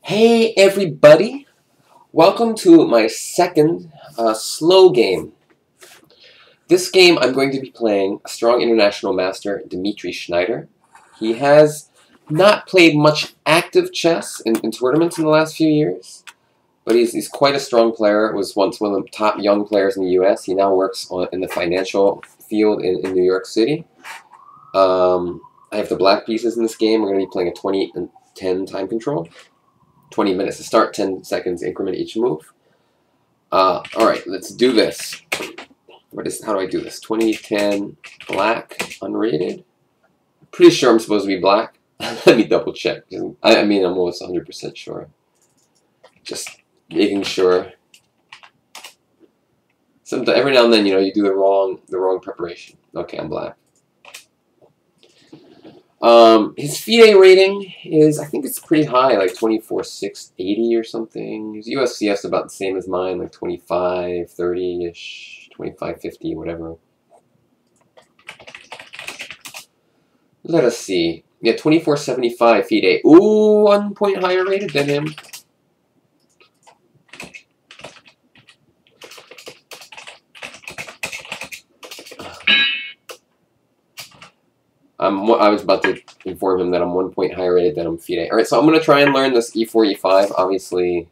Hey everybody, welcome to my second slow game. This game I'm going to be playing a strong international master, Dmitry Shneider. He has not played much active chess in tournaments in the last few years, but he's quite a strong player. Was once one of the top young players in the US. He now works in the financial field in New York City. I have the black pieces in this game. We're going to be playing a 20 and 10 time control. 20 minutes to start, 10 seconds increment each move. Alright, let's do this. How do I do this? 20, 10, black, unrated. Pretty sure I'm supposed to be black. Let me double check. I mean, I'm almost 100% sure. Just making sure. Sometimes, every now and then, you know, you do the wrong preparation. Okay, I'm black. His FIDE rating is, I think it's pretty high, like 24,680 or something. His USCS is about the same as mine, like 2530-ish, 2550, whatever. Let us see. Yeah, 2475 FIDE. Ooh, 1 point higher rated than him. I was about to inform him that I'm 1 point higher rated than I'm FIDE. Alright, so I'm going to try and learn this E4, E5. Obviously,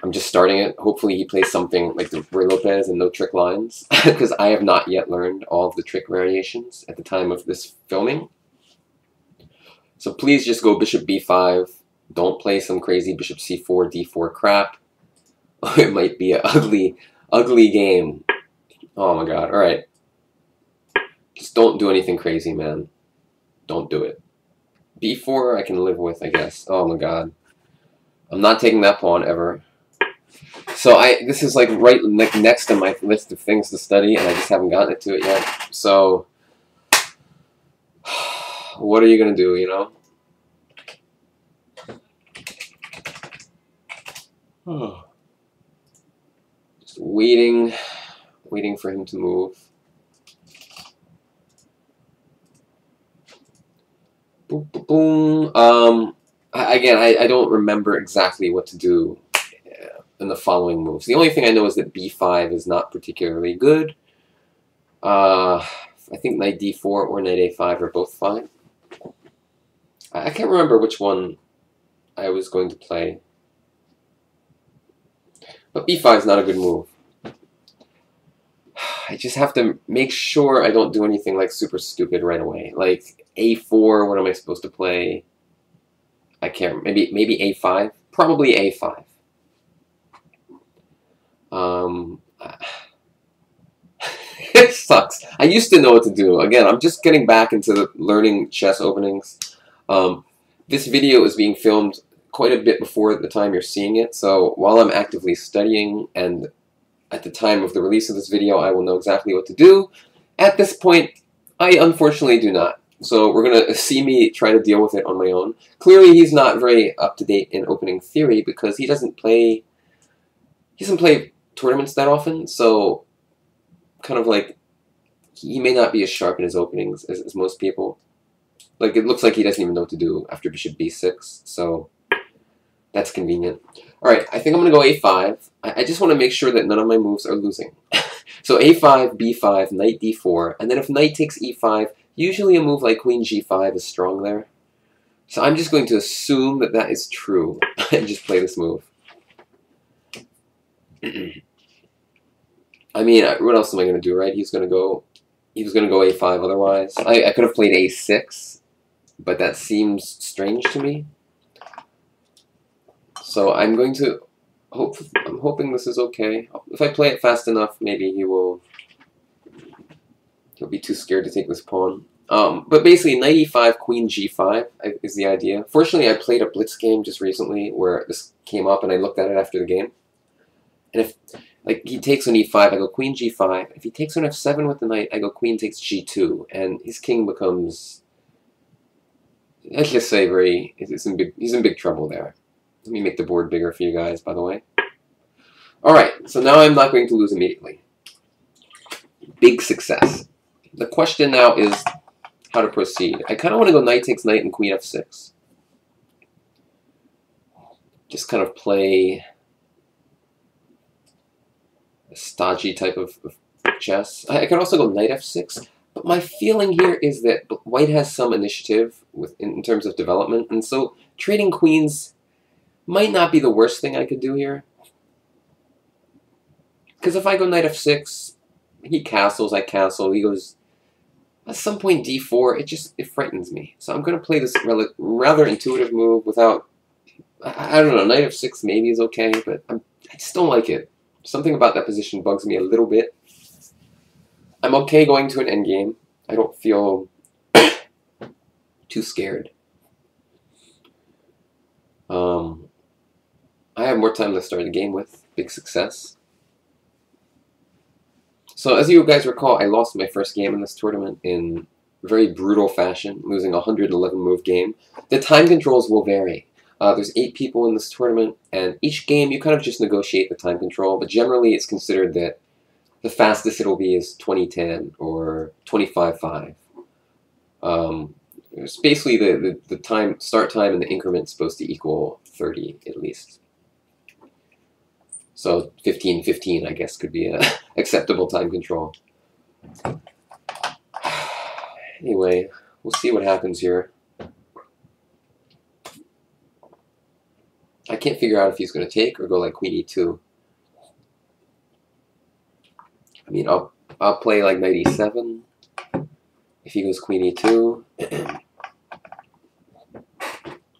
I'm just starting it. Hopefully he plays something like the Ray Lopez and no trick lines, because I have not yet learned all of the trick variations at the time of this filming. So please just go bishop B5. Don't play some crazy bishop C4, D4 crap. It might be an ugly, ugly game. Oh my god. Alright. Just don't do anything crazy, man. Don't do it. B4 I can live with, I guess. Oh my god. I'm not taking that pawn ever. So this is like right next to my list of things to study, and I just haven't gotten to it yet. So what are you gonna do, you know? Just waiting for him to move. Boom, boom, boom. Again, I don't remember exactly what to do in the following moves. The only thing I know is that B5 is not particularly good. I think knight D4 or knight A5 are both fine. I can't remember which one I was going to play. But B5 is not a good move. I just have to make sure I don't do anything like super stupid right away. Like A4, what am I supposed to play? I can't. Maybe A5. Probably A5. It sucks. I used to know what to do. Again, I'm just getting back into the learning chess openings. This video is being filmed quite a bit before the time you're seeing it. So while I'm actively studying, and at the time of the release of this video, I will know exactly what to do. At this point, I unfortunately do not. So we're going to see me try to deal with it on my own. Clearly, he's not very up-to-date in opening theory because he doesn't play tournaments that often. So kind of like he may not be as sharp in his openings as most people. Like it looks like he doesn't even know what to do after bishop B6. So that's convenient. Alright, I think I'm going to go A5. I just want to make sure that none of my moves are losing. So A5, B5, knight D4, and then if knight takes E5, usually a move like queen G5 is strong there. So I'm just going to assume that that is true and just play this move. I mean, what else am I going to do, right? He was going to go A5 otherwise. I could have played A6, but that seems strange to me. So I'm going to I'm hoping this is okay. If I play it fast enough, maybe he'll be too scared to take this pawn. But basically, knight E5, queen G5 is the idea. Fortunately, I played a blitz game just recently where this came up, and I looked at it after the game. And if like he takes on E5, I go queen G5. If he takes on F7 with the knight, I go queen takes G2, and his king becomes, let's just say, he's in big trouble there. Let me make the board bigger for you guys, by the way. Alright, so now I'm not going to lose immediately. Big success. The question now is how to proceed. I kind of want to go knight takes knight and queen F6. just kind of play a stodgy type of chess. I could also go knight f6, but my feeling here is that white has some initiative in terms of development, and so trading queens might not be the worst thing I could do here. Because if I go knight f6, he castles, I castle, he goes at some point d4, it frightens me. So I'm going to play this rather intuitive move without, I don't know, knight f6 maybe is okay, but I just don't like it. Something about that position bugs me a little bit. I'm okay going to an endgame. I don't feel too scared. I have more time to start the game with. Big success. So as you guys recall, I lost my first game in this tournament in very brutal fashion, losing a 111 move game. The time controls will vary. There's 8 people in this tournament, and each game you kind of just negotiate the time control, but generally it's considered that the fastest it'll be is 2010 or 25-5. It's basically the start time and the increment is supposed to equal 30 at least. So 15-15, I guess, could be an acceptable time control. Anyway, we'll see what happens here. I can't figure out if he's going to take or go like queen e2. I mean, I'll play like knight e7 if he goes queen e2.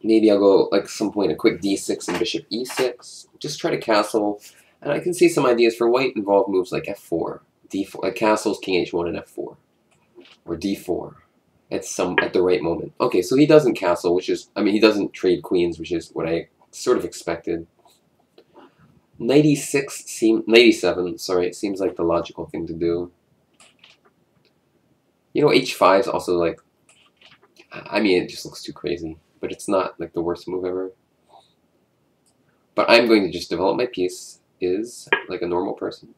Maybe I'll go like some point a quick d6 and bishop e6. Just try to castle, and I can see some ideas for white involve moves like f4, d4, like castles, king h1 and f4, or d4 at the right moment. Okay, so he doesn't castle, which is, I mean, he doesn't trade queens, which is what I sort of expected. Knight e7, sorry, it seems like the logical thing to do. You know, h5 is also like, I mean, it just looks too crazy, but it's not like the worst move ever. But I'm going to just develop my piece is like a normal person.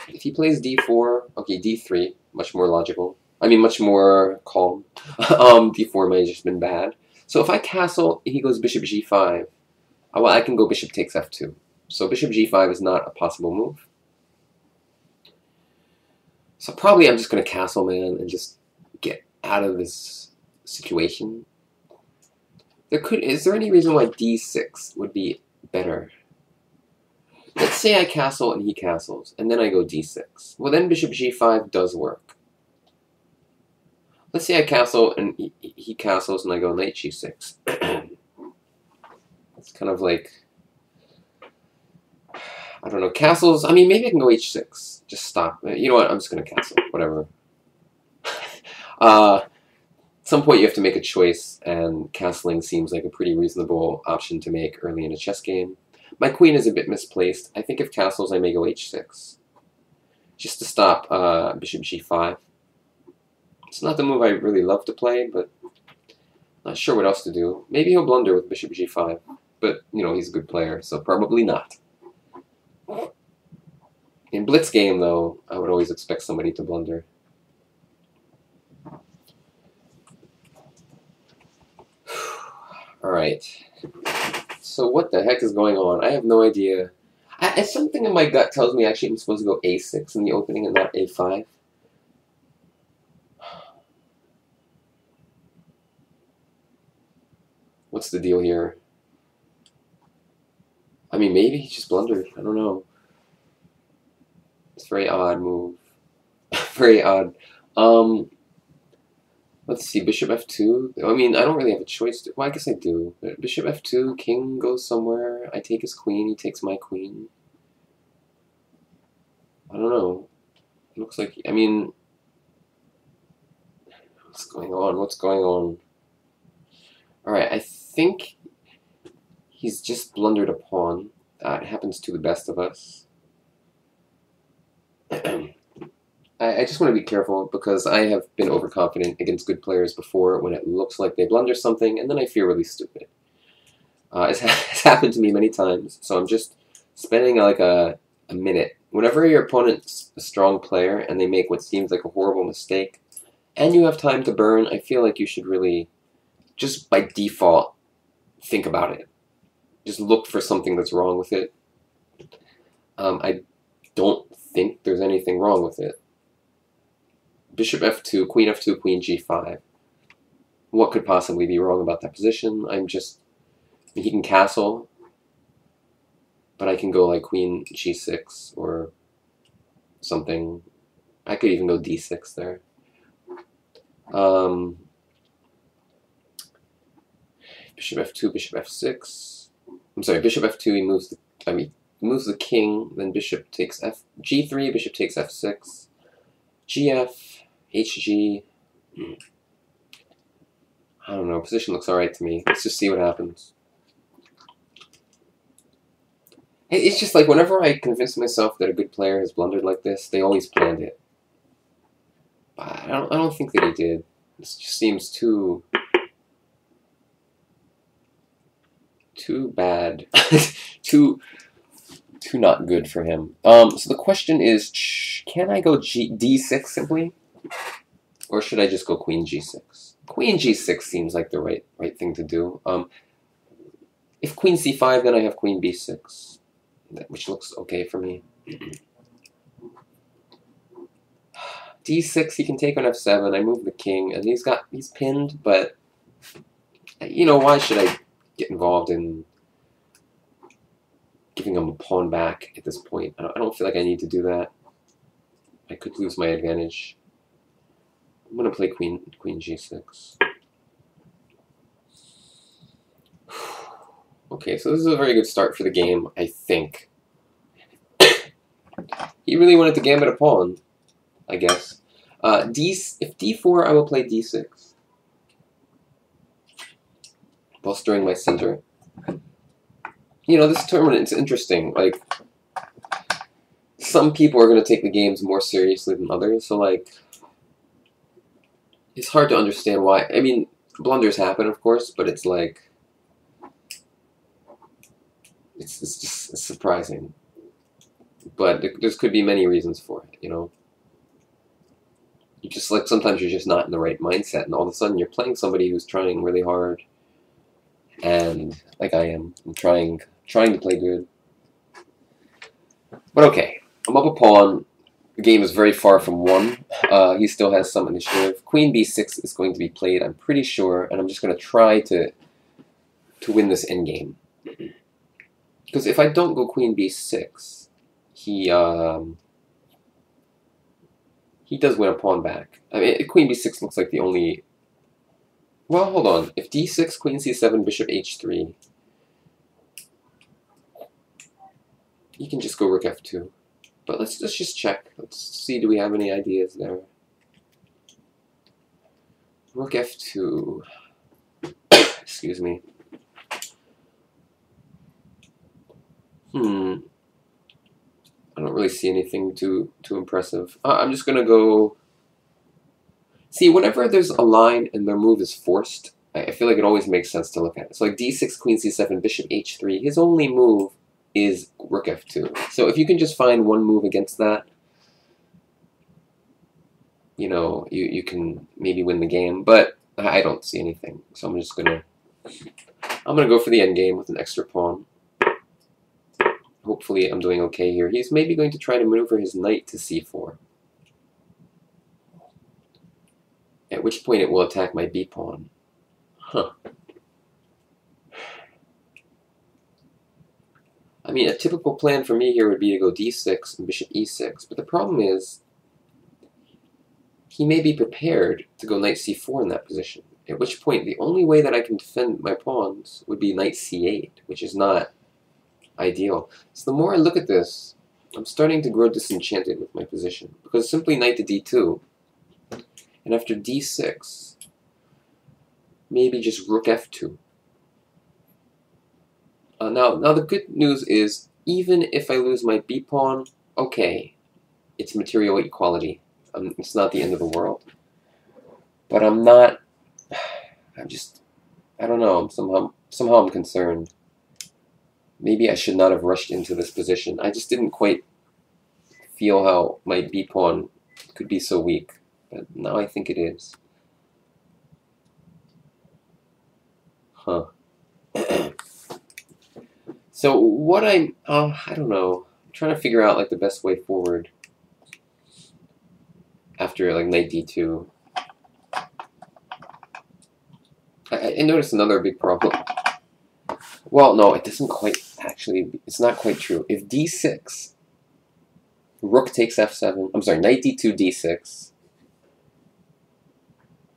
If he plays d4, okay, d3, much more logical. I mean, much more calm. D4 might have just been bad. So if I castle, he goes bishop g5. Well, I can go bishop takes f2. So bishop g5 is not a possible move. So probably I'm just going to castle, man, and just get out of this situation. Is there any reason why d6 would be better? Let's say I castle and he castles, and then I go d6. Well, then bishop g5 does work. Let's say I castle and he castles and I go knight g6. It's kind of like, I don't know, castles, I mean, maybe I can go h6. Just stop. You know what, I'm just going to castle. Whatever. At some point you have to make a choice, and castling seems like a pretty reasonable option to make early in a chess game. My queen is a bit misplaced. I think if castles I may go h6. Just to stop bishop g5. It's not the move I really love to play, but not sure what else to do. Maybe he'll blunder with bishop g5, but, you know, he's a good player, so probably not. In blitz game, though, I would always expect somebody to blunder. Alright, so what the heck is going on? I have no idea. Something in my gut tells me actually I'm supposed to go a6 in the opening and not a5. What's the deal here? I mean, maybe he just blundered. I don't know. It's a very odd move. Very odd. Let's see, bishop f2. I mean, I don't really have a choice. Well, I guess I do. Bishop f2, king goes somewhere. I take his queen, he takes my queen. I don't know. It looks like, I mean, what's going on? What's going on? Alright, I think he's just blundered a pawn. It happens to the best of us. I just want to be careful because I have been overconfident against good players before when it looks like they blunder something and then I feel really stupid. It's happened to me many times, so I'm just spending like a minute. Whenever your opponent's a strong player and they make what seems like a horrible mistake and you have time to burn, I feel like you should really, just by default, think about it. Just look for something that's wrong with it. I don't think there's anything wrong with it. Bishop f2, queen f2, queen g5. What could possibly be wrong about that position? He can castle, but I can go like queen g6 or something. I could even go d6 there. Bishop f2, bishop f6. I'm sorry, bishop f2. He moves the king. Then bishop takes g3. Bishop takes f6. gf, hg. I don't know. Position looks alright to me. Let's just see what happens. It's just like whenever I convince myself that a good player has blundered like this, they always planned it. But I don't think that he did. This just seems too bad, too not good for him. So the question is, can I go d6 simply, or should I just go queen g6? Queen g6 seems like the right thing to do. If queen c5, then I have queen b6, which looks okay for me. d6, he can take on f7. I move the king, and he's pinned. But you know, why should I get involved in giving him a pawn back at this point? I don't feel like I need to do that. I could lose my advantage. I'm gonna play queen g6. Okay, so this is a very good start for the game, I think. He really wanted to gambit a pawn, I guess. If d4, I will play d6. Bolstering my center. You know, this tournament is interesting. Like, some people are going to take the games more seriously than others, so, like, it's hard to understand why. I mean, blunders happen, of course, but it's like, it's just surprising. But there could be many reasons for it, you know. You just, like, sometimes you're just not in the right mindset, and all of a sudden you're playing somebody who's trying really hard, and, like I am, I'm trying to play good. But okay, I'm up a pawn. The game is very far from won. He still has some initiative. Queen b6 is going to be played, I'm pretty sure, and I'm just going to try to win this endgame. Because if I don't go queen b6, he does win a pawn back. I mean, queen b6 looks like the only... Well, hold on. If d6, queen c7, bishop h3, you can just go rook f2. But let's just check. Let's see, do we have any ideas there? Rook f2. Excuse me. I don't really see anything too impressive. I'm just gonna go... See, whenever there's a line and their move is forced, I feel like it always makes sense to look at it. So like d6, queen c7, bishop h3, his only move is rook f2. So if you can just find one move against that, you know, you can maybe win the game. But I don't see anything. So I'm gonna go for the endgame with an extra pawn. Hopefully I'm doing okay here. He's maybe going to try to maneuver his knight to c4. At which point it will attack my b-pawn. Huh. I mean, a typical plan for me here would be to go d6 and bishop e6, but the problem is he may be prepared to go knight c4 in that position, at which point the only way that I can defend my pawns would be knight c8, which is not ideal. So the more I look at this, I'm starting to grow disenchanted with my position, because simply knight to d2, and after d6, maybe just rook f2. Now the good news is, even if I lose my b-pawn, okay, it's material equality. It's not the end of the world. But I don't know, somehow I'm concerned. Maybe I should not have rushed into this position. I just didn't quite feel how my b-pawn could be so weak. But now I think it is. Huh. So what I don't know. I'm trying to figure out like the best way forward after like knight d2. I noticed another big problem. Well, no, it doesn't quite actually. It's not quite true. If d6, rook takes f7. I'm sorry, knight d2, d6.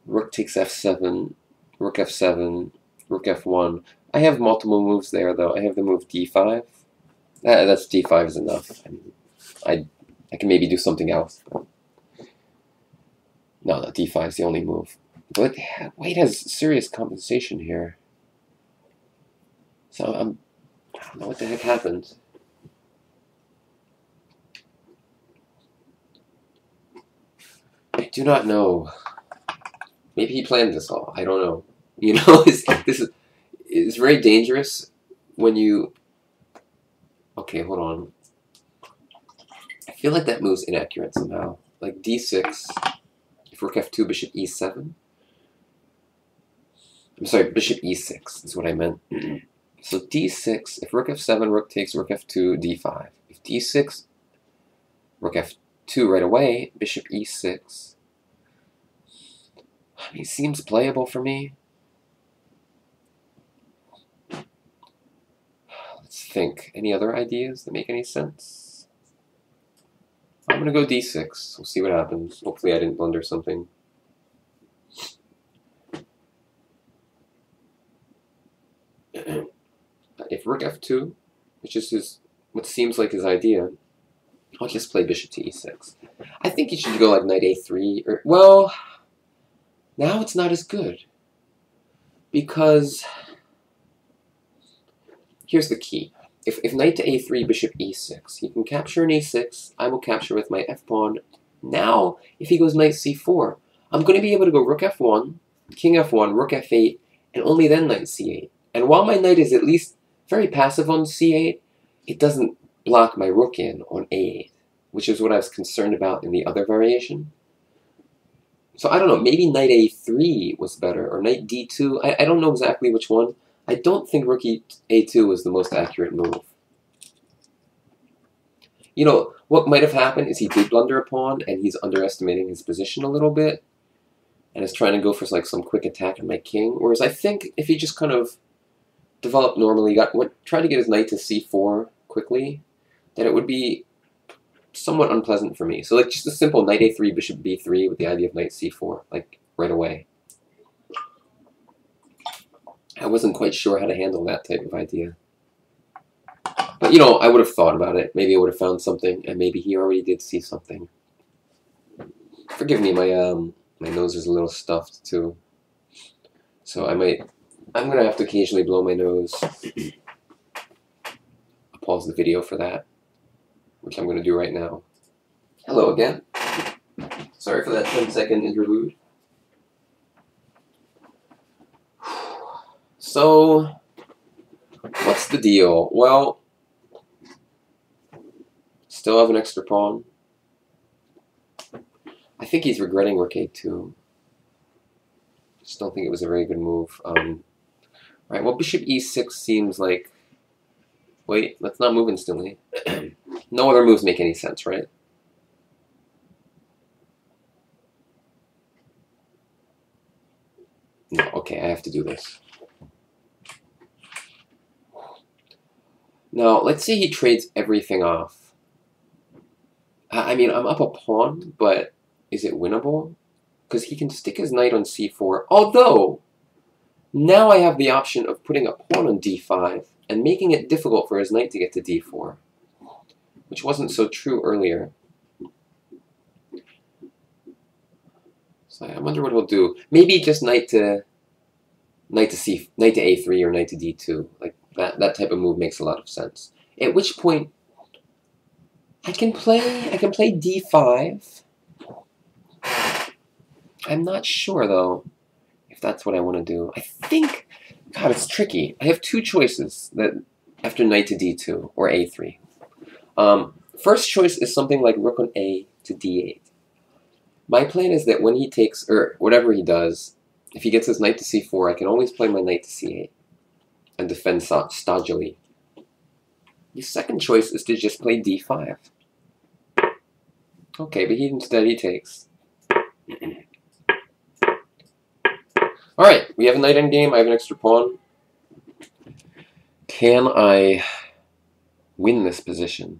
Rook takes f7, rook f7, rook f1. I have multiple moves there, though. I have the move d5. That's d5 is enough. I can maybe do something else. No, d5 is the only move. But white has serious compensation here. So I don't know what the heck happened. I do not know. Maybe he planned this all. I don't know. You know, it's very dangerous when you. Okay, hold on. I feel like that move's inaccurate somehow. Like d6. If rook f2, bishop e7. I'm sorry, bishop e6 is what I meant. So d6, if rook f7, rook takes, rook f2, d5. If d6, rook f2 right away, bishop e6. I mean, it seems playable for me. Let's think. Any other ideas that make any sense? I'm going to go d6. We'll see what happens. Hopefully I didn't blunder something. If rook f2, which is what seems like his idea, I'll just play bishop to e6. I think he should go like knight a3, or, well, now it's not as good. Because, here's the key. If knight to a3, bishop e6, he can capture an e6, I will capture with my f-pawn. Now, if he goes knight c4, I'm going to be able to go rook f1, king f1, rook f8, and only then knight c8. And while my knight is at least very passive on c8, it doesn't block my rook in on a8, which is what I was concerned about in the other variation. So I don't know, maybe knight a3 was better, or knight d2, I don't know exactly which one. I don't think rook a2 was the most accurate move. You know, what might have happened is he did blunder a pawn, and he's underestimating his position a little bit, and is trying to go for like some quick attack on my king, whereas I think if he just kind of developed normally, tried to get his knight to c4 quickly, that it would be somewhat unpleasant for me. So like just a simple knight a3, bishop b3 with the idea of knight c4, like right away. I wasn't quite sure how to handle that type of idea. But you know, I would have thought about it. Maybe I would have found something, and maybe he already did see something. Forgive me, my nose is a little stuffed too. So I'm gonna have to occasionally blow my nose. I'll pause the video for that, which I'm gonna do right now. Hello again. Sorry for that 10-second interlude. So, what's the deal? Well, still have an extra pawn. I think he's regretting rook a2. Just don't think it was a very good move. Right, well, bishop e6 seems like... Wait, let's not move instantly. No other moves make any sense, right? No, okay, I have to do this. Now, let's say he trades everything off. I mean, I'm up a pawn, but is it winnable? Because he can stick his knight on c4, although now I have the option of putting a pawn on d5 and making it difficult for his knight to get to d4, which wasn't so true earlier. So I wonder what he'll do. Maybe just knight to a3 or knight to d2. Like that type of move makes a lot of sense. At which point I can play d5. I'm not sure though if that's what I want to do. I think, God, it's tricky. I have two choices that after knight to d2 or a3. First choice is something like rook on a to d8. My plan is that when he takes, or whatever he does, if he gets his knight to c4, I can always play my knight to c8 and defend stodgily. The second choice is to just play d5. Okay, but instead he takes. Alright, we have a knight endgame, I have an extra pawn. Can I win this position?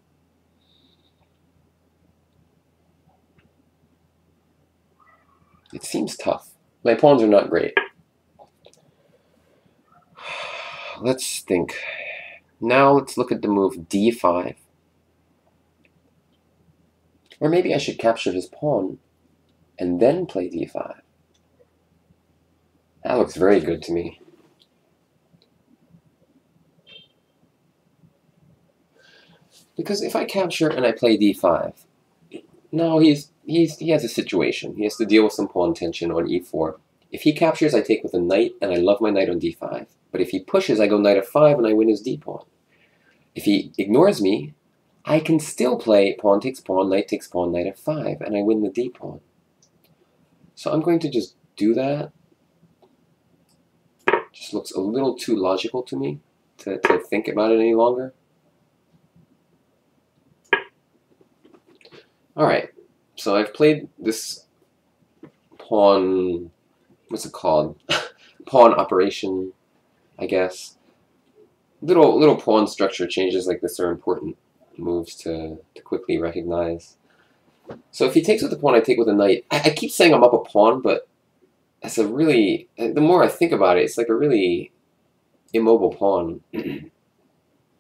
It seems tough. My pawns are not great. Let's think. Now let's look at the move d5. Or maybe I should capture his pawn and then play d5. That looks very good to me. Because if I capture and I play d5, now he has a situation. He has to deal with some pawn tension on e4. If he captures, I take with a knight, and I love my knight on d5. But if he pushes, I go knight f5, and I win his d-pawn. If he ignores me, I can still play pawn takes pawn, knight takes pawn, knight f5, and I win the d-pawn. So I'm going to just do that. Just looks a little too logical to me to think about it any longer. Alright, so I've played this pawn, what's it called? Pawn operation, I guess. Little pawn structure changes like this are important moves to quickly recognize. So if he takes with the pawn, I take with a knight. I keep saying I'm up a pawn, but that's a really, the more I think about it, it's like a really immobile pawn.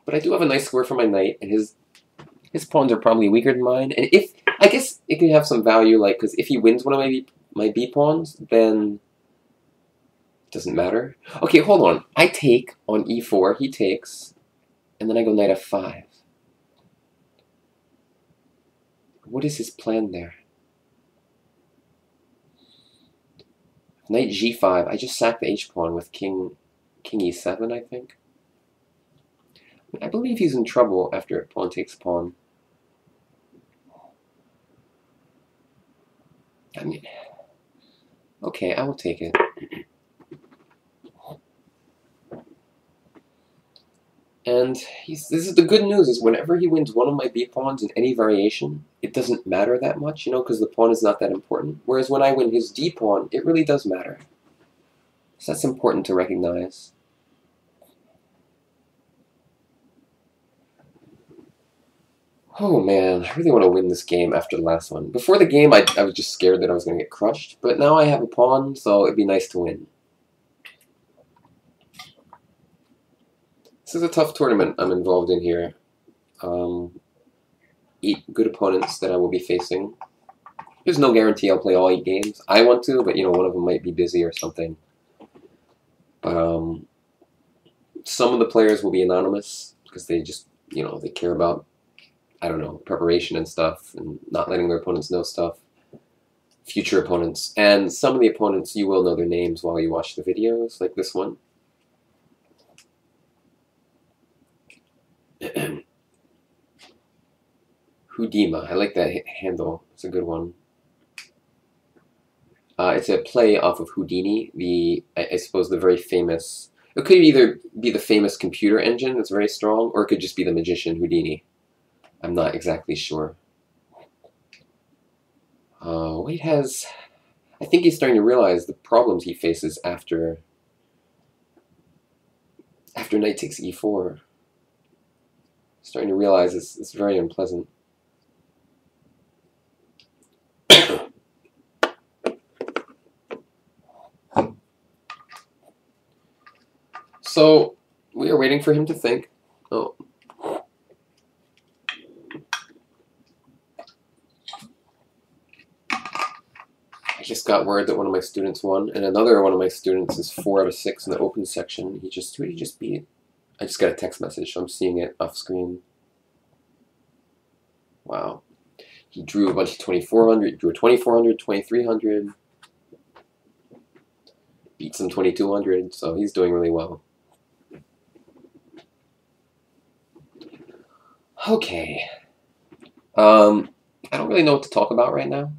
But I do have a nice square for my knight, and his pawns are probably weaker than mine. And if, I guess it could have some value, like, because if he wins one of my B pawns, then it doesn't matter. Okay, hold on. I take on e4, he takes, and then I go knight f5. What is his plan there? Knight g5. I just sacked the h-pawn with king e7, I think. I believe he's in trouble after pawn takes pawn. I mean, okay, I will take it. And this is the good news, is whenever he wins one of my b pawns in any variation, it doesn't matter that much, you know, because the pawn is not that important. Whereas when I win his d pawn, it really does matter. So that's important to recognize. Oh man, I really want to win this game after the last one. Before the game, I was just scared that I was going to get crushed, but now I have a pawn, so it'd be nice to win. This is a tough tournament I'm involved in here. 8 good opponents that I will be facing. There's no guarantee I'll play all 8 games. I want to, but you know, one of them might be busy or something. But some of the players will be anonymous because they just, you know, they care about, I don't know, preparation and stuff, and not letting their opponents know stuff. Future opponents. And some of the opponents, you will know their names while you watch the videos, like this one. Hudima. I like that handle. It's a good one. It's a play off of Houdini, I suppose the very famous... It could either be the famous computer engine that's very strong, or it could just be the magician Houdini. I'm not exactly sure. White has... I think he's starting to realize the problems he faces after knight takes e4. Starting to realize it's very unpleasant. So, we are waiting for him to think. Oh. I just got word that one of my students won, and another one of my students is 4 out of 6 in the open section. Who did he just beat? I just got a text message, so I'm seeing it off screen. Wow. He drew a bunch of 2400, drew a 2400, 2300. Beat some 2200, so he's doing really well. Okay. I don't really know what to talk about right now.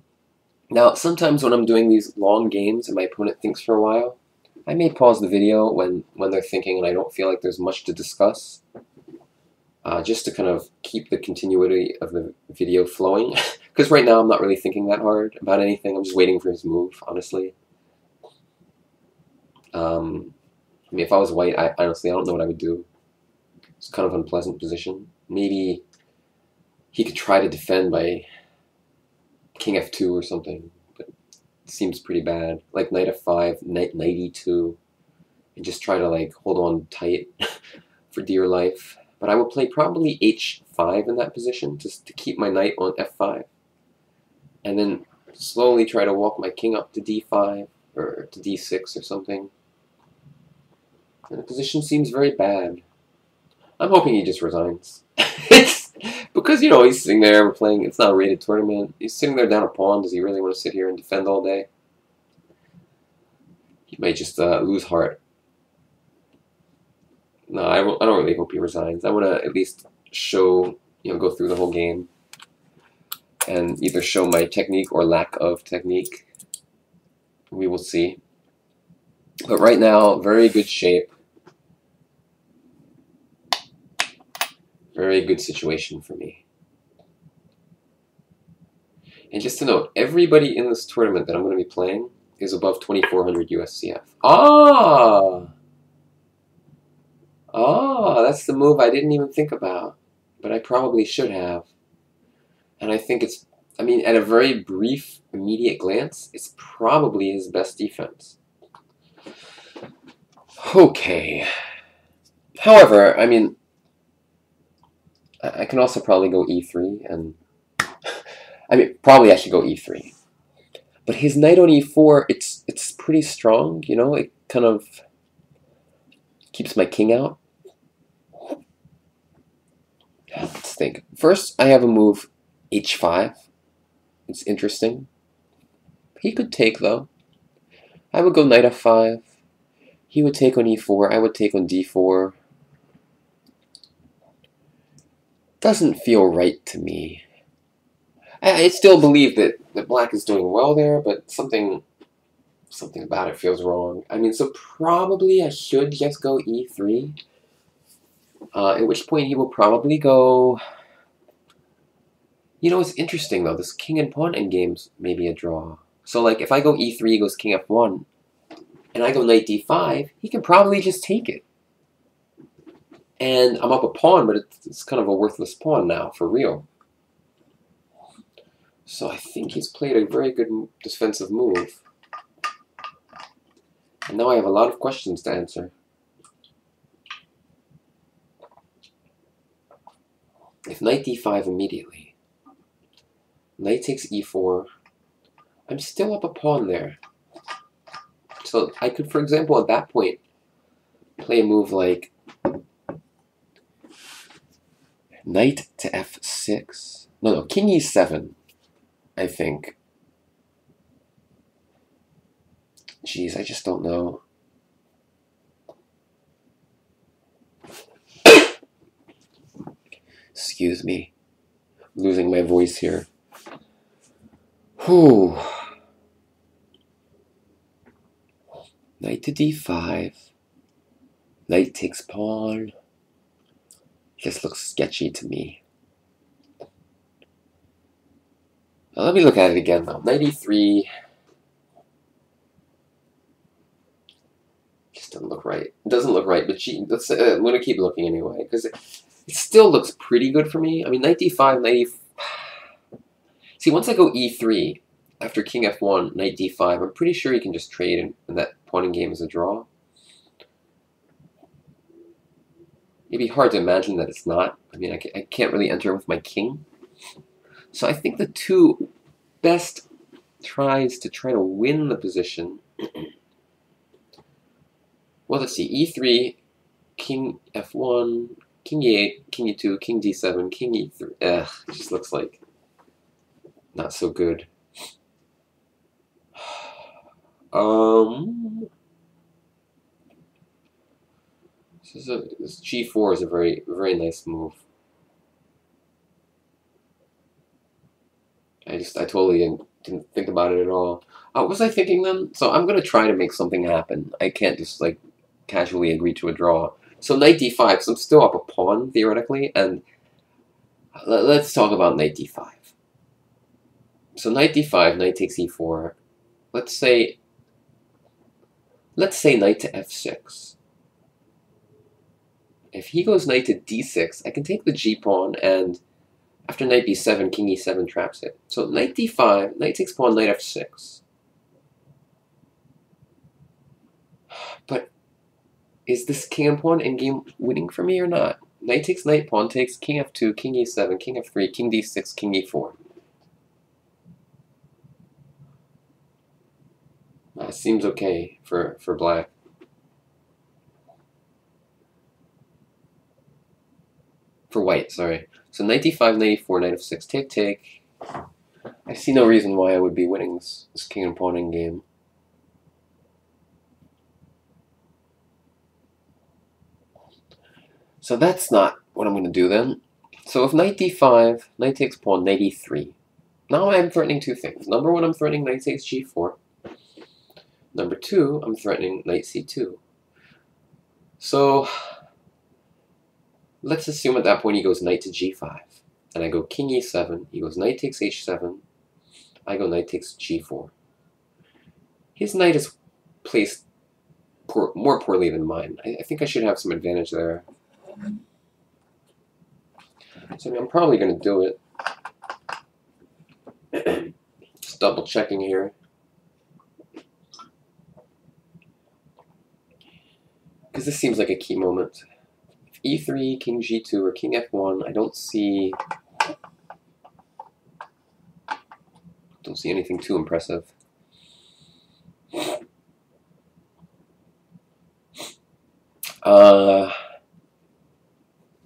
Now, sometimes when I'm doing these long games and my opponent thinks for a while, I may pause the video when they're thinking and I don't feel like there's much to discuss. just to kind of keep the continuity of the video flowing. Because right now I'm not really thinking that hard about anything. I'm just waiting for his move, honestly. I mean, if I was white, honestly, I don't know what I would do. It's kind of an unpleasant position. Maybe he could try to defend by king f2 or something, but it seems pretty bad. Like knight f5, knight e2, and just try to like hold on tight for dear life. But I would play probably h5 in that position just to keep my knight on f5, and then slowly try to walk my king up to d5 or to d6 or something. And the position seems very bad. I'm hoping he just resigns. It's because, you know, he's sitting there, we're playing, it's not a rated tournament. He's sitting there down a pawn. Does he really want to sit here and defend all day? He might just lose heart. No, I don't really hope he resigns. I want to at least show, you know, go through the whole game and either show my technique or lack of technique. We will see. But right now, very good shape. Very good situation for me. And just to note, everybody in this tournament that I'm going to be playing is above 2,400 USCF. Ah! Ah, that's the move I didn't even think about. But I probably should have. And I think it's, I mean, at a very brief, immediate glance, it's probably his best defense. Okay. However, I mean, I can also probably go e3, and I mean, probably I should go e3. But his knight on e4, it's pretty strong, you know. It kind of keeps my king out. Let's think. First, I have a move h5. It's interesting. He could take though. I would go knight f5. He would take on e4. I would take on d4. Doesn't feel right to me. I still believe that black is doing well there, but something about it feels wrong. I mean, so probably I should just go e3. At which point he will probably go. You know, it's interesting though. This king and pawn endgame's maybe a draw. So like, if I go e3, he goes king f1, and I go knight d5, he can probably just take it. And I'm up a pawn, but it's kind of a worthless pawn now, for real. So I think he's played a very good defensive move. And now I have a lot of questions to answer. If knight d5 immediately, knight takes e4, I'm still up a pawn there. So I could, for example, at that point, play a move like knight to f6. No, king e7, I think. Jeez, I just don't know. Excuse me. I'm losing my voice here. Whew. Knight to d5. Knight takes pawn. This looks sketchy to me. Now, let me look at it again though. Knight e3. Just doesn't look right. It doesn't look right, but I'm going to keep looking anyway, because it still looks pretty good for me. I mean, knight d5, knight e4. See, once I go e3, after king f1, knight d5, I'm pretty sure he can just trade, and that pawning game is a draw. It'd be hard to imagine that it's not. I mean, I can't really enter with my king. So I think the two best tries to try to win the position. Well, let's see. e3, king f1, king e8, king e2, king d7, king e3. Ugh, it just looks like not so good. This g4 is a very, very nice move. I totally didn't think about it at all. What was I thinking then? So I'm going to try to make something happen. I can't just like casually agree to a draw. So knight d5, so I'm still up a pawn, theoretically, and let's talk about knight d5. So knight d5, knight takes e4. Let's say knight to f6. If he goes knight to d6, I can take the g-pawn, and after knight b7, king e7 traps it. So knight d5, knight takes pawn, knight f6. But is this king and pawn endgame winning for me or not? Knight takes knight, pawn takes, king f2, king e7, king f3, king d6, king e4. That seems okay for black. For white, sorry. So knight d5, knight e4, knight f6, take, take. I see no reason why I would be winning this king and pawn endgame. So that's not what I'm going to do then. So if knight d5, knight takes pawn, knight e3. Now I'm threatening two things. Number one, I'm threatening knight takes g4. Number two, I'm threatening knight c2. So let's assume at that point he goes knight to g5. And I go king e7. He goes knight takes h7. I go knight takes g4. His knight is placed more poorly than mine. I think I should have some advantage there. So I mean, I'm probably going to do it. Just double checking here. Because this seems like a key moment. If e3, king g2, or king f1, I don't see anything too impressive.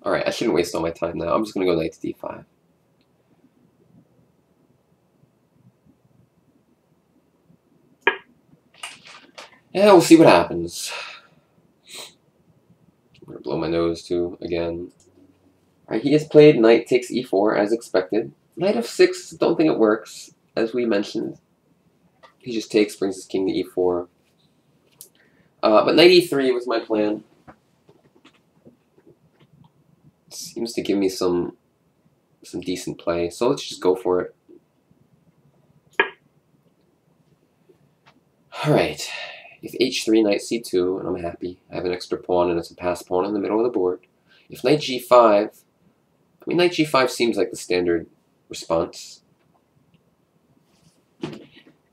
Alright, I shouldn't waste all my time now. I'm just going to go knight to d5. Yeah, we'll see what happens. I'm going to blow my nose too, again. Alright, he has played knight takes e4 as expected. Knight f6, don't think it works, as we mentioned. He just takes, brings his king to e4. But knight e3 was my plan. Seems to give me some decent play, so let's just go for it. Alright, if h3, knight c2, and I'm happy. I have an extra pawn, and it's a passed pawn in the middle of the board. If knight g5, I mean, knight g5 seems like the standard response.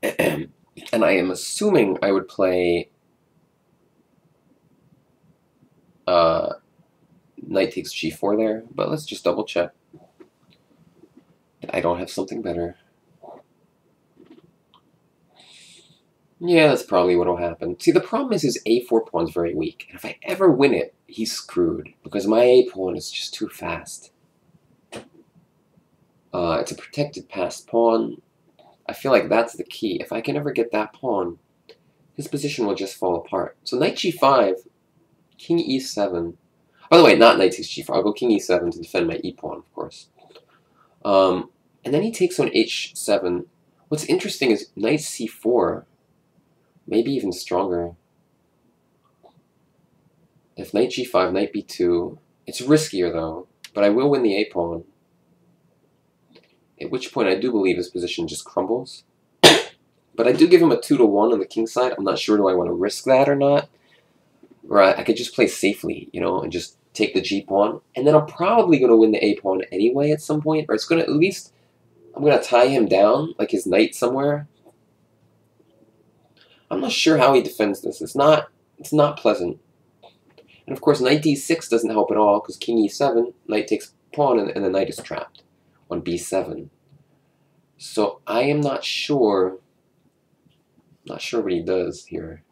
And I am assuming I would play knight takes g4 there, but let's just double check. I don't have something better. Yeah, that's probably what will happen. See, the problem is his a4 pawn's very weak. And if I ever win it, he's screwed. Because my a pawn is just too fast. It's a protected passed pawn. I feel like that's the key. If I can ever get that pawn, his position will just fall apart. So knight g5, king e7. By the way, not knight takes g4. I'll go king e7 to defend my e pawn, of course. And then he takes on h7. What's interesting is knight c4, maybe even stronger. If knight g5, knight b2, it's riskier though, but I will win the a pawn. At which point I do believe his position just crumbles. But I do give him a 2-to-1 on the king side. I'm not sure do I want to risk that or not. Or I could just play safely, you know, and just take the g pawn. And then I'm probably going to win the a pawn anyway at some point. Or it's going to, at least, I'm going to tie him down, like his knight somewhere. I'm not sure how he defends this. It's not pleasant. And of course, knight d6 doesn't help at all, because king e7, knight takes pawn, and the knight is trapped on b7. So I am not sure what he does here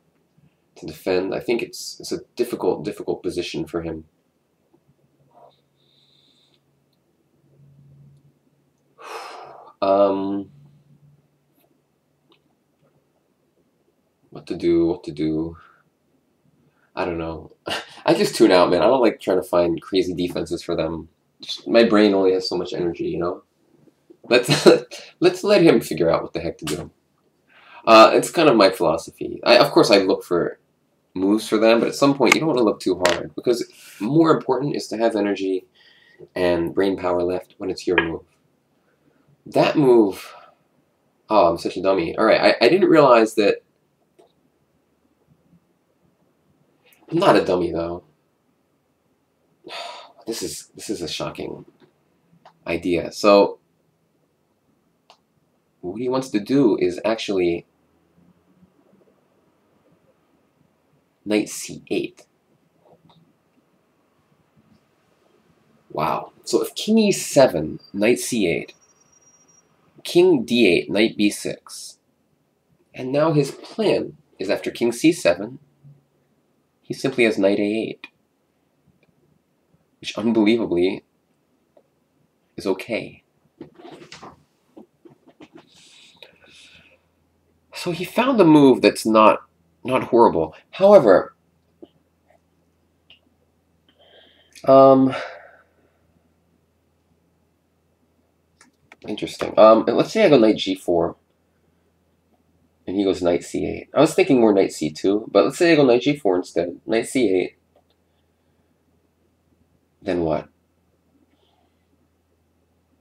to defend. I think it's a difficult position for him. What to do? I don't know. I just tune out, man. I don't like trying to find crazy defenses for them. My brain only has so much energy, you know? Let's let him figure out what the heck to do. It's kind of my philosophy. Of course, I look for moves for them, but at some point you don't want to look too hard, because more important is to have energy and brain power left when it's your move. That move... Oh, I'm such a dummy. Alright, I didn't realize that... I'm not a dummy, though. This is a shocking idea. So, what he wants to do is actually knight c8. Wow. So if king e7, knight c8, king d8, knight b6, and now his plan is after king c7, he simply has knight a8, which unbelievably is okay. So he found a move that's not horrible. However, interesting. Let's say I go knight g4, and he goes knight c8. I was thinking more knight c2, but let's say I go knight g4 instead. Knight c8. Then what?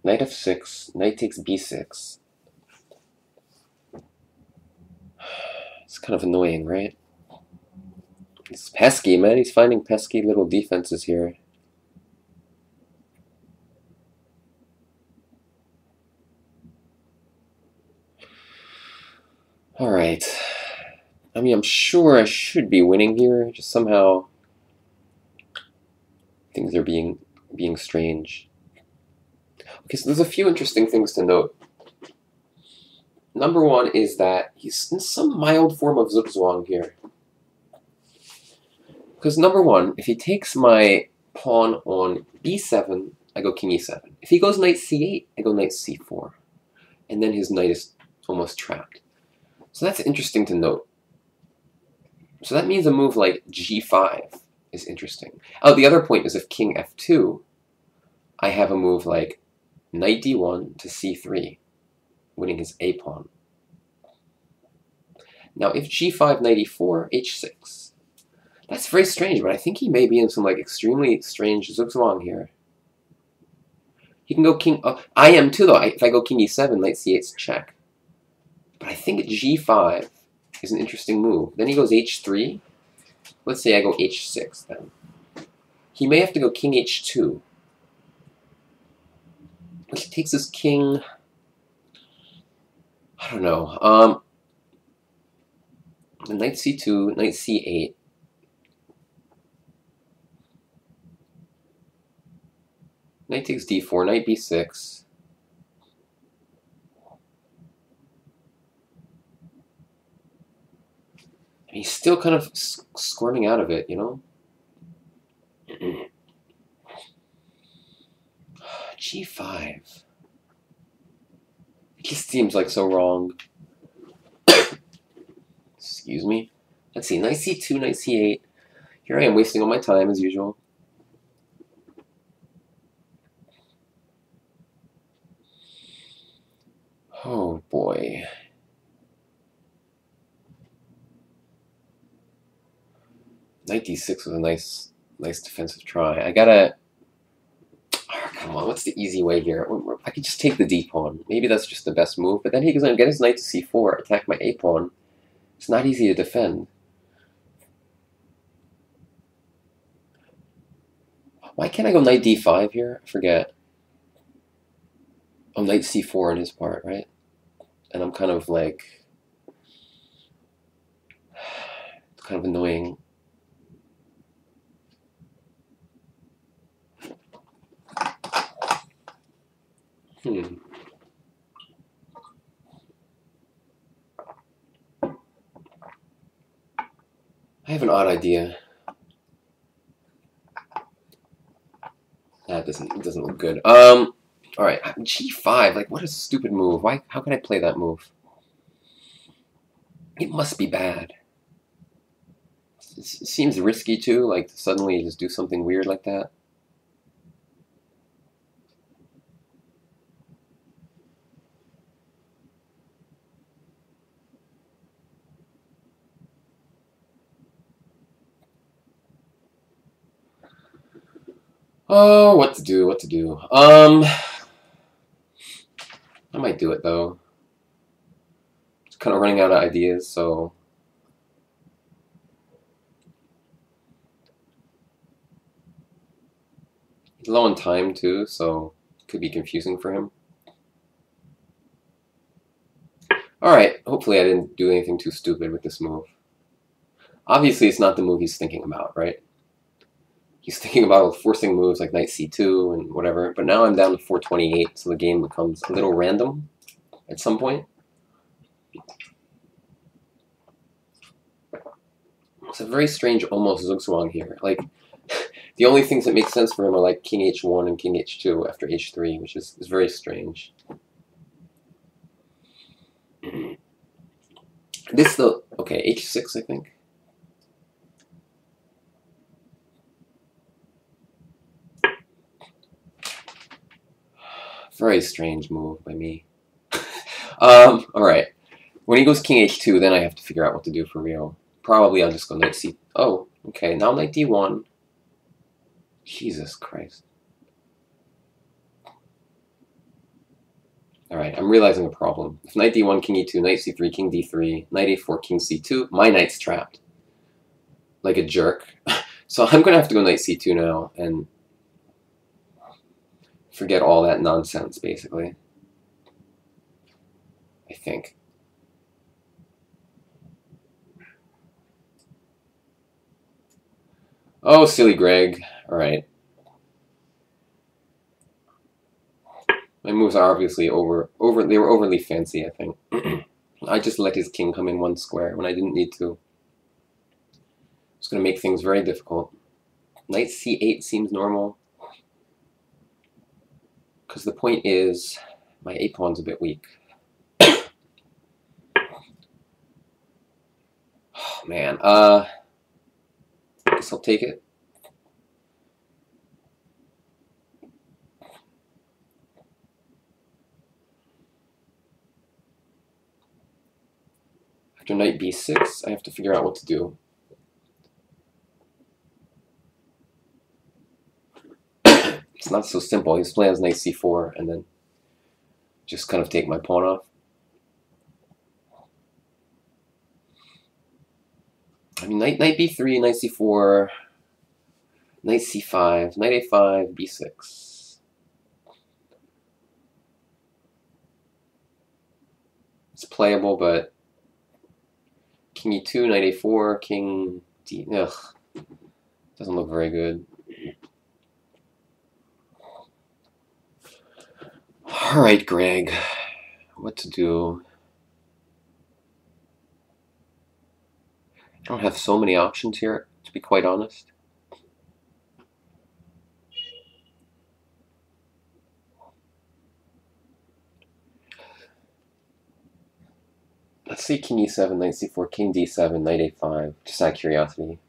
Knight f6, knight takes b6. It's kind of annoying, right? It's pesky, man. He's finding pesky little defenses here. Alright. I mean, I'm sure I should be winning here. Just somehow things are being strange. Okay, so there's a few interesting things to note. Number one is that he's in some mild form of zugzwang here. Because number one, if he takes my pawn on b7, I go king e7. If he goes knight c8, I go knight c4. And then his knight is almost trapped. So that's interesting to note. So that means a move like g5 is interesting. Oh, the other point is if king f2, I have a move like knight d1 to c3, winning his a pawn. Now if g5, knight e4, h6. That's very strange, but I think he may be in some like extremely strange zugzwang here. He can go king... I am too, though. If I go king e7, knight c8's check. But I think g5 is an interesting move. Then he goes h3. Let's say I go h6 then. He may have to go king h2, which takes his king... I don't know. Knight c2, knight c8. Knight takes d4, knight b6. And he's still kind of squirming out of it, you know? g5. It just seems like so wrong. Excuse me. Let's see, knight c2, knight c8. Here I am wasting all my time as usual. Oh boy. Knight d6 was a nice defensive try. I gotta... Oh, come on, what's the easy way here? I could just take the d pawn. Maybe that's just the best move, but then he goes get his knight to c4, attack my a pawn. It's not easy to defend. Why can't I go knight d5 here? I forget. Oh, knight c4 on his part, right? And I'm kind of like... It's kind of annoying. I have an odd idea. That doesn't look good. Alright, g5, like what a stupid move. How can I play that move? It must be bad. It seems risky too, like to suddenly just do something weird like that. Oh, what to do, what to do. I might do it, though. Just kind of running out of ideas, so... He's low on time, too, so it could be confusing for him. Alright, hopefully I didn't do anything too stupid with this move. Obviously, it's not the move he's thinking about, right? He's thinking about forcing moves like knight c2 and whatever, but now I'm down to 428, so the game becomes a little random at some point. It's a very strange almost zugzwang here. Like, the only things that make sense for him are like king h1 and king h2 after h3, which is very strange. This, though, okay, h6, I think. Very strange move by me. Alright. When he goes king h2, then I have to figure out what to do for real. Probably I'll just go knight c... Oh, okay, now knight d1. Jesus Christ. Alright, I'm realizing a problem. If knight d1, king e2, knight c3, king d3, knight a4, king c2, my knight's trapped. Like a jerk. So I'm going to have to go knight c2 now and forget all that nonsense, basically. I think. Oh, silly Greg. Alright. My moves are obviously they were overly fancy, I think. I just let his king come in one square when I didn't need to. It's going to make things very difficult. Knight c8 seems normal. Because the point is, my a-pawn's a bit weak. Oh, man. I guess I'll take it. After knight b6, I have to figure out what to do. It's not so simple. His plan is knight c4, and then just kind of take my pawn off. I mean, knight b3, knight c4, knight c5, knight a5, b6. It's playable, but king e2, knight a4, king d... Ugh. Doesn't look very good. Alright, Greg. What to do? I don't have so many options here, to be quite honest. Let's see king e7, knight c4, king d7, knight a5, just out of curiosity.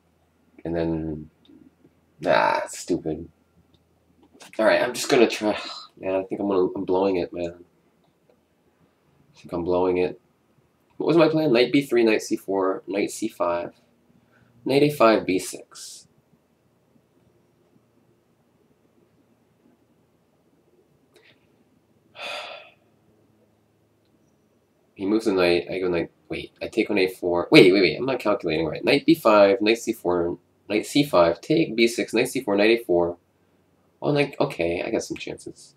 And then... Nah, it's stupid. Alright, I'm just gonna try... Man, I think I'm blowing it, man. I think I'm blowing it. What was my plan? Knight b3, knight c4, knight c5, knight a5, b6. He moves the knight, I go knight... Wait, I take on a4. Wait, I'm not calculating right. Knight b5, knight c4, knight c5, take b6, knight c4, knight a4. Oh, knight... Okay, I got some chances.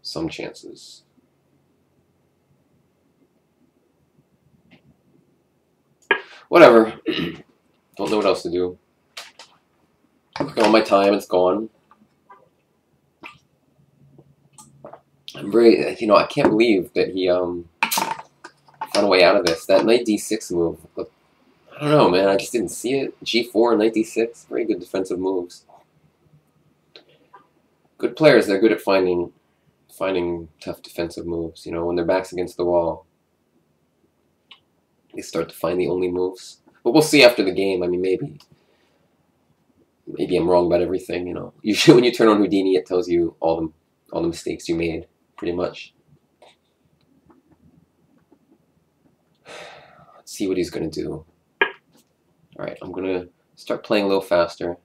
Some chances. Whatever. Don't know what else to do. All my time, it's gone. I'm very, I can't believe that he found a way out of this. That knight d6 move, look, I don't know, man. I just didn't see it. g4, knight d6, very good defensive moves. Good players, they're good at finding tough defensive moves. When their back's against the wall, they start to find the only moves. But we'll see after the game. I mean, maybe I'm wrong about everything. Usually when you turn on Houdini, it tells you all the mistakes you made, pretty much. Let's see what he's gonna do. All right, I'm gonna start playing a little faster.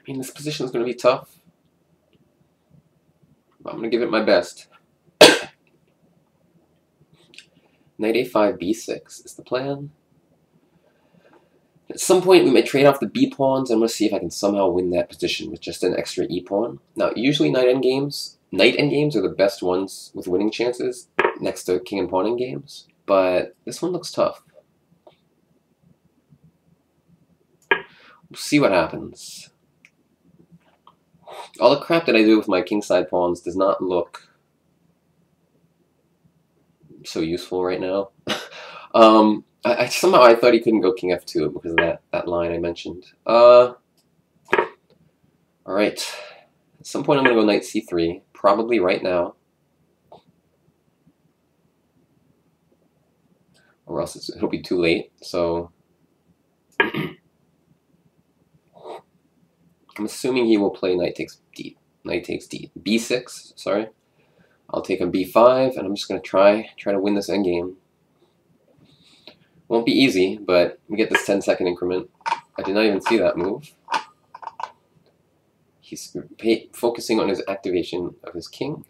mean, this position is going to be tough, but I'm going to give it my best. Knight a5, b6 is the plan. At some point, we may trade off the b pawns. I'm going to see if I can somehow win that position with just an extra e pawn. Now, usually knight endgames are the best ones with winning chances next to king and pawn endgames, but this one looks tough. We'll see what happens. All the crap that I do with my kingside pawns does not look so useful right now. Somehow I thought he couldn't go king f2 because of that line I mentioned. Alright. At some point I'm going to go knight c3, probably right now. Or else it'll be too late, so... I'm assuming he will play knight takes d. Knight takes d. b6, sorry. I'll take on b5, and I'm just going to try to win this endgame. Won't be easy, but we get this 10-second increment. I did not even see that move. He's focusing on his activation of his king.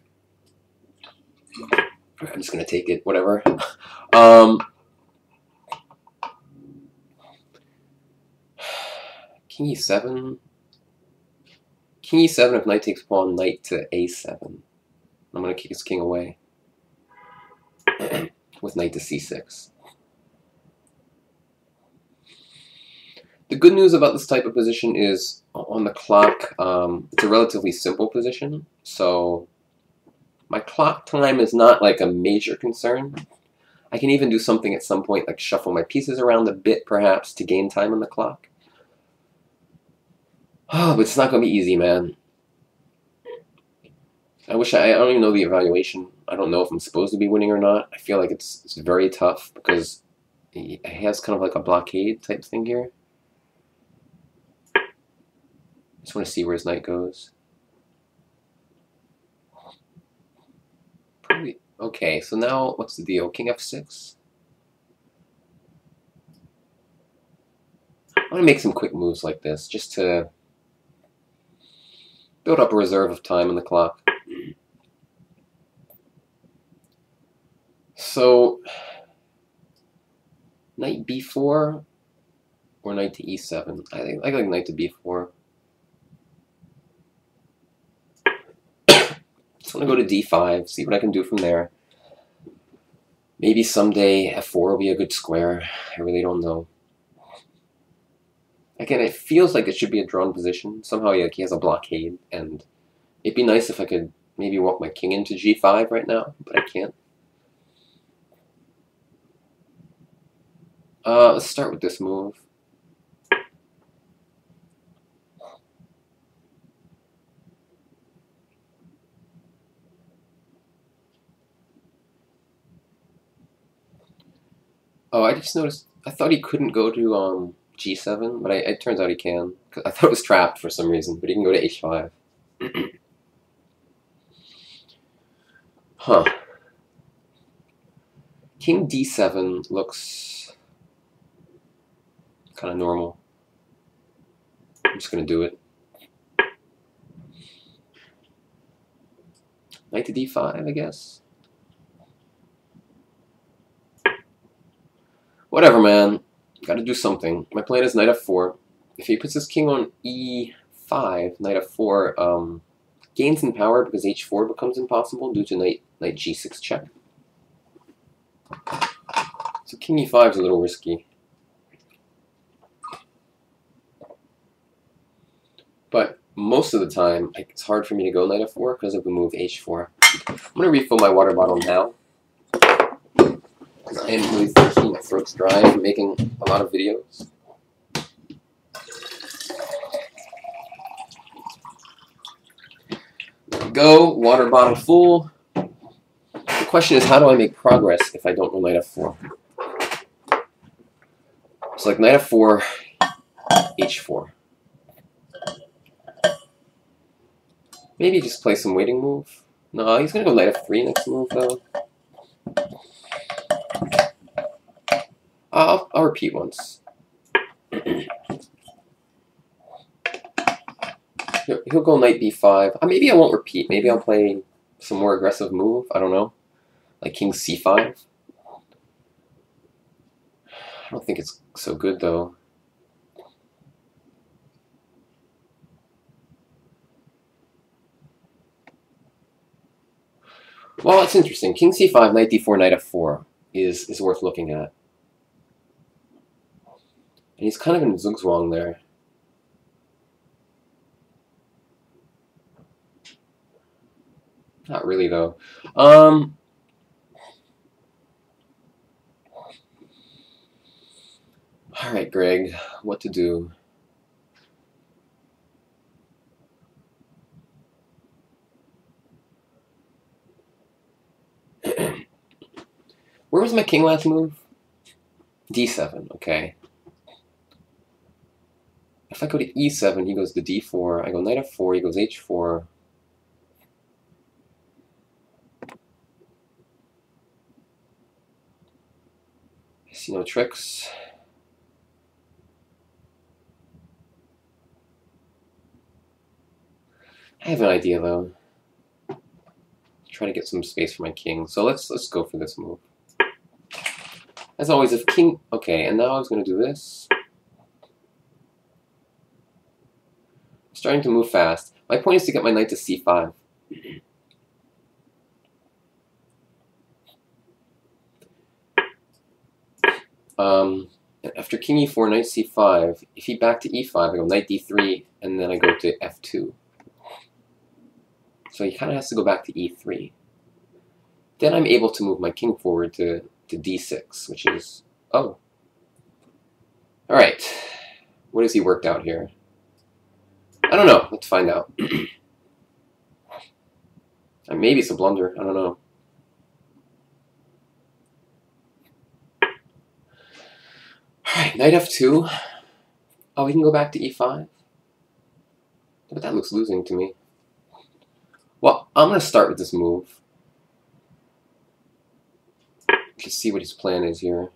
I'm just going to take it, whatever. King e7. King e7 if knight takes pawn, knight to a7. I'm going to kick his king away with knight to c6. The good news about this type of position is on the clock, it's a relatively simple position, so my clock time is not like a major concern. I can even do something at some point like shuffle my pieces around a bit perhaps to gain time on the clock. Oh, but it's not going to be easy, man. I don't even know the evaluation. I don't know if I'm supposed to be winning or not. I feel like it's very tough because he has kind of like a blockade type thing here. Just want to see where his knight goes. Probably, okay, so now what's the deal? King f6? I want to make some quick moves like this just to build up a reserve of time on the clock. So, knight b4 or knight to e7? I like knight to b4. Just want to go to d5, see what I can do from there. Maybe someday f4 will be a good square. I really don't know. Again, it feels like it should be a drawn position. Somehow he has a blockade, and it'd be nice if I could maybe walk my king into g5 right now, but I can't. Let's start with this move. Oh, I just noticed, I thought he couldn't go to g7, but it turns out he can. I thought it was trapped for some reason, but he can go to h5. Huh. King d7 looks kind of normal. I'm just going to do it. Knight to d5, I guess. Whatever, man. Gotta do something. My plan is knight f4. If he puts his king on e5, knight f4 gains in power because h4 becomes impossible due to knight g6 check. So king e5 is a little risky. But most of the time, it's hard for me to go knight f4 because of the move h4. I'm going to refill my water bottle now. I am really thirsty, my throat's dry from making a lot of videos. There we go, water bottle full. The question is, how do I make progress if I don't go knight f4? So like knight f4, h4. Maybe just play some waiting move. No, he's going to go knight f3 next move though. I'll repeat once. He'll go knight b5. Maybe I won't repeat. Maybe I'll play some more aggressive move. I don't know. Like king c5. I don't think it's so good, though. Well, it's interesting. King c5, knight d4, knight f4 is worth looking at. And he's kind of in zugzwang there. Not really, though. All right, Greg, what to do? Where was my king last move? d7, okay. If I go to e7, he goes to d4. I go knight f4, he goes h4. I see no tricks. I have an idea, though. Try to get some space for my king. So let's go for this move. As always, if king... Okay, and now I was going to do this. Starting to move fast. My point is to get my knight to c5. After king e4, knight c5, if he back to e5, I go knight d3, and then I go to f2. So he kind of has to go back to e3. Then I'm able to move my king forward to d6, which is... Oh. Alright. What has he worked out here? I don't know. Let's find out. Maybe it's a blunder. I don't know. Alright, knight f2. Oh, we can go back to e5? But that looks losing to me. Well, I'm going to start with this move. Just see what his plan is here.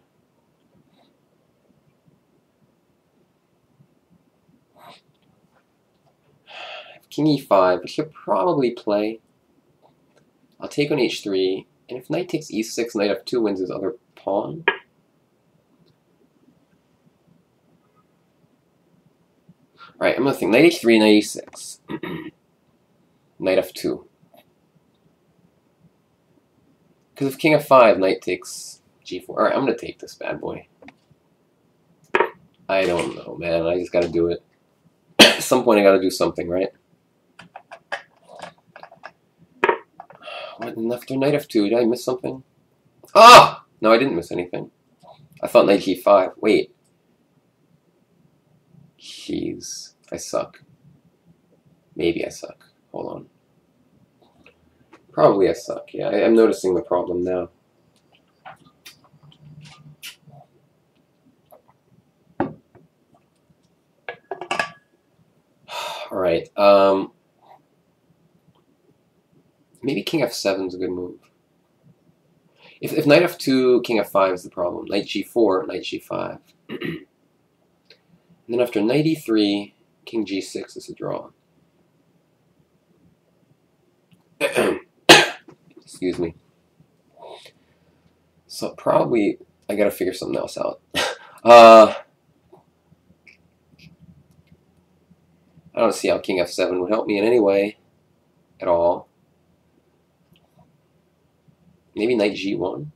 King e5, I should probably play. I'll take on h3, and if knight takes e6, knight f2 wins his other pawn. Alright, I'm going to think knight h3, knight e6. Knight f2. Because if king f5, knight takes g4. Alright, I'm going to take this bad boy. I don't know, man. I just got to do it. At some point I got to do something, right? What, and after knight f2, did I miss something? Ah! No, I didn't miss anything. I thought knight g5. Wait. Jeez. I suck. Maybe I suck. Hold on. Probably I suck. Yeah, I'm noticing the problem now. Alright. Maybe king f7 is a good move. If knight f2, king f5 is the problem. Knight g4, knight g5. And then after knight e3, king g6 is a draw. Excuse me. So probably I gotta figure something else out. I don't see how king f7 would help me in any way at all. Maybe knight g1.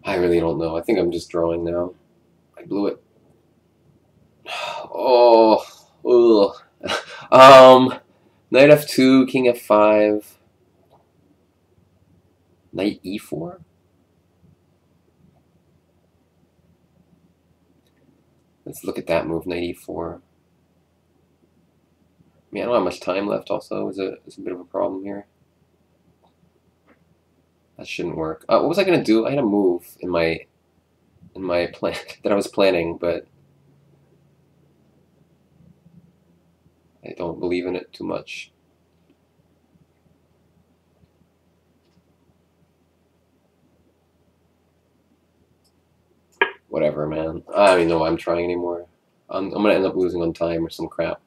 I really don't know. I think I'm just drawing now. I blew it. Oh, ugh. Knight f2, king f5, knight e4. Let's look at that move, knight e4. I mean, I don't have much time left. Also, is a bit of a problem here. That shouldn't work. What was I gonna do? I had a move in my plan that I was planning, but I don't believe in it too much. Whatever, man. I don't even know why I'm trying anymore. I'm gonna end up losing on time or some crap.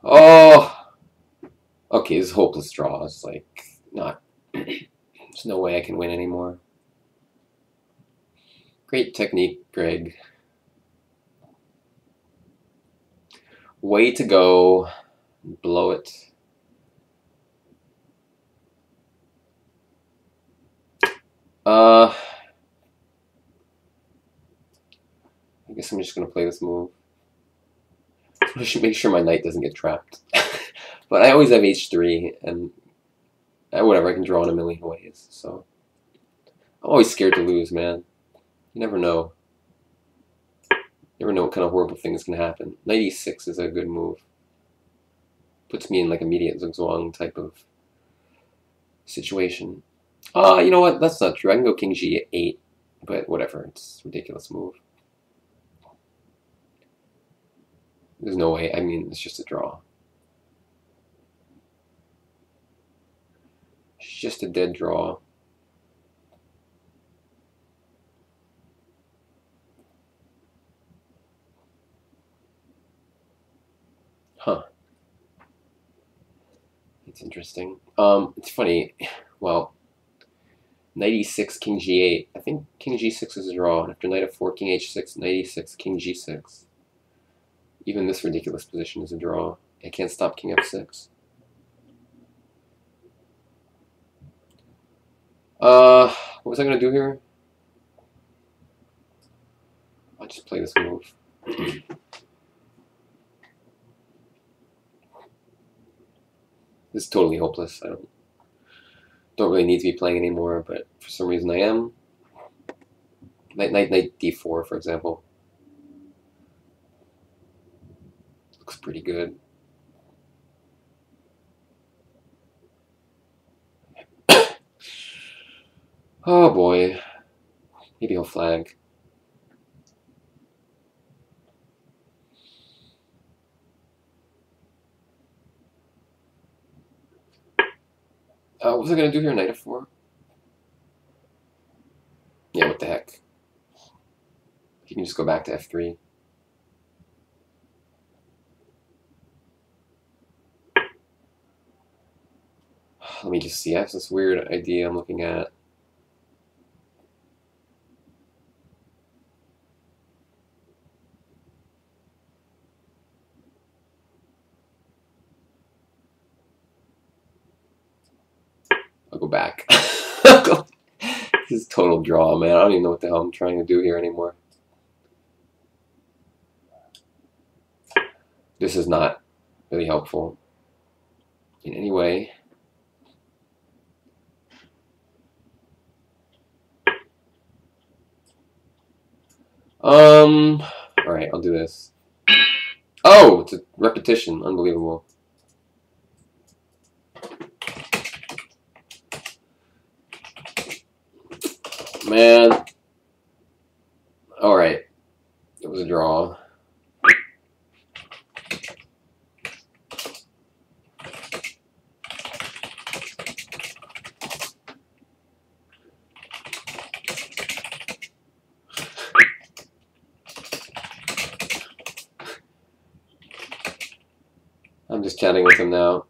Oh! Okay, this is hopeless draw. It's like, not... There's no way I can win anymore. Great technique, Greg. Way to go. Blow it. I guess I'm just going to play this move. I should make sure my knight doesn't get trapped. But I always have h3, and whatever, I can draw in a million ways. So I'm always scared to lose, man. You never know. You never know what kind of horrible things can happen. Knight e6 is a good move. Puts me in like immediate zugzwang type of situation. You know what? That's not true. I can go king g8, but whatever. It's a ridiculous move. There's no way. I mean, it's just a draw. It's just a dead draw. Huh. It's interesting. It's funny. Well, knight e6, king g8. I think king g6 is a draw. And after knight f4, king h6, knight e6, king g6. Even this ridiculous position is a draw. I can't stop king f6. What was I going to do here? I'll just play this move. This is totally hopeless. I don't really need to be playing anymore, but for some reason I am. Knight d4, for example. Looks pretty good. Oh boy. Maybe I'll flag. What was I going to do here? Knight f4? Yeah, what the heck. You can just go back to f3. Let me just see. I have this weird idea I'm looking at. I'll go back. This is total draw, man. I don't even know what the hell I'm trying to do here anymore. This is not really helpful in any way. Alright, I'll do this. Oh, it's a repetition. Unbelievable. Man. Alright. It was a draw. I'm just chatting with him now.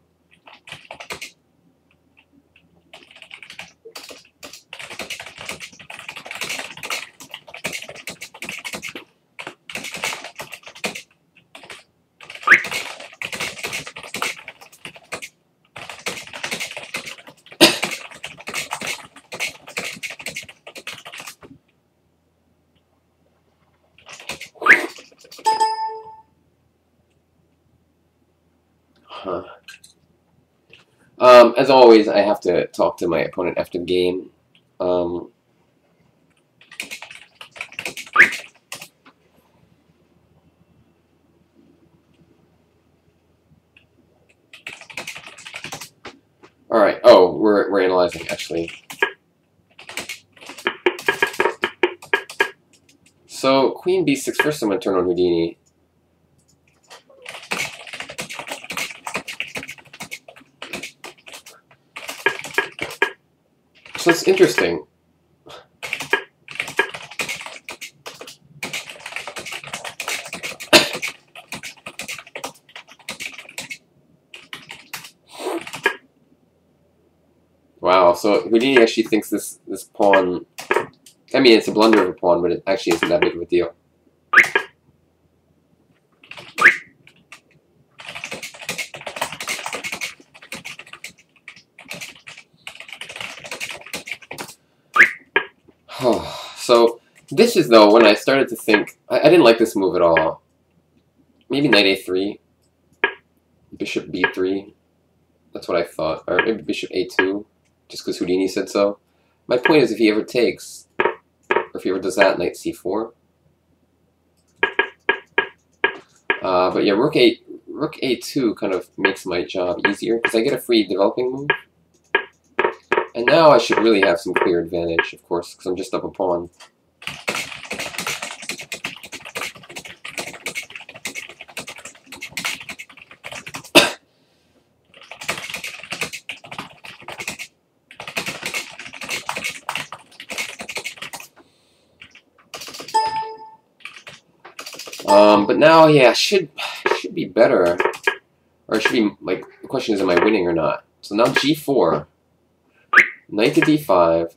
Huh. As always, I have to talk to my opponent after the game. Alright, oh, we're analyzing, actually. So, queen b6, first I'm going to turn on Houdini. So it's interesting. Wow, so Houdini actually thinks this pawn... I mean, it's a blunder of a pawn, but it actually isn't that big of a deal. So, this is, though, when I started to think... I didn't like this move at all. Maybe knight a3. Bishop b3. That's what I thought. Or maybe bishop a2, just because Houdini said so. My point is, if he ever takes, or if he ever does that, knight c4. But yeah, rook a2 kind of makes my job easier, because I get a free developing move. And now I should really have some clear advantage, of course, because I'm just up a pawn. But now, yeah, should be better, or it should be like the question is, am I winning or not? So now g4, knight to d5,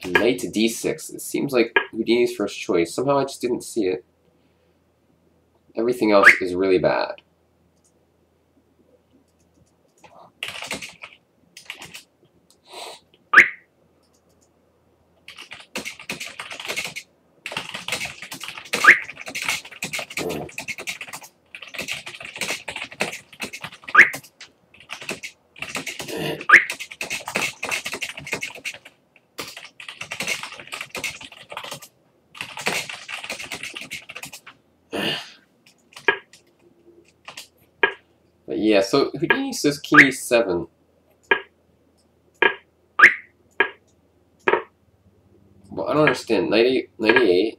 and knight to d6. It seems like Houdini's first choice. Somehow I just didn't see it. Everything else is really bad. But yeah, so Houdini says king e7. Well, I don't understand. Knight e8,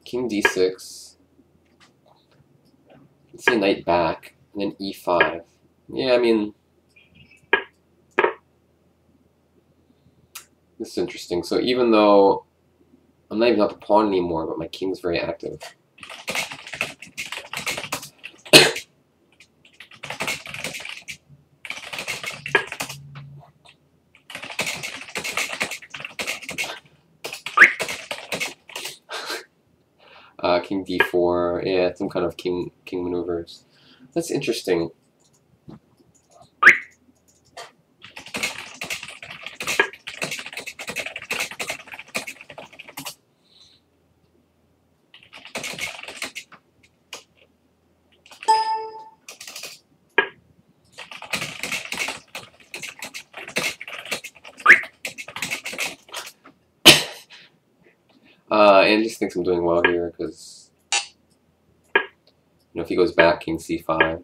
king d6. Let's say knight back, and then e5. Yeah, I mean, this is interesting. So even though I'm not even up a pawn anymore, but my king's very active. King d4, yeah, some kind of king maneuvers. That's interesting. And just thinks I'm doing well here because, you know, if he goes back, king c5.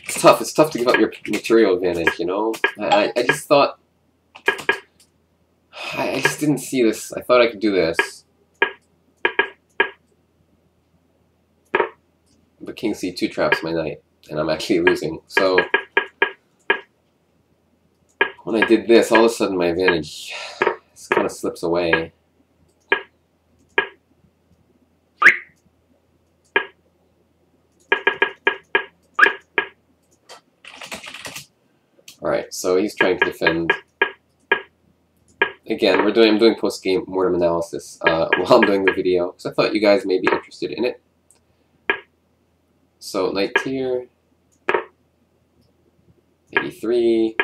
It's tough. It's tough to give up your material advantage, you know? I just thought... I just didn't see this. I thought I could do this. But king c2 traps my knight, and I'm actually losing. So... when I did this, all of a sudden my advantage kind of slips away. Alright, so he's trying to defend. Again, I'm doing post-game mortem analysis while I'm doing the video, because I thought you guys may be interested in it. So, knight here, 83.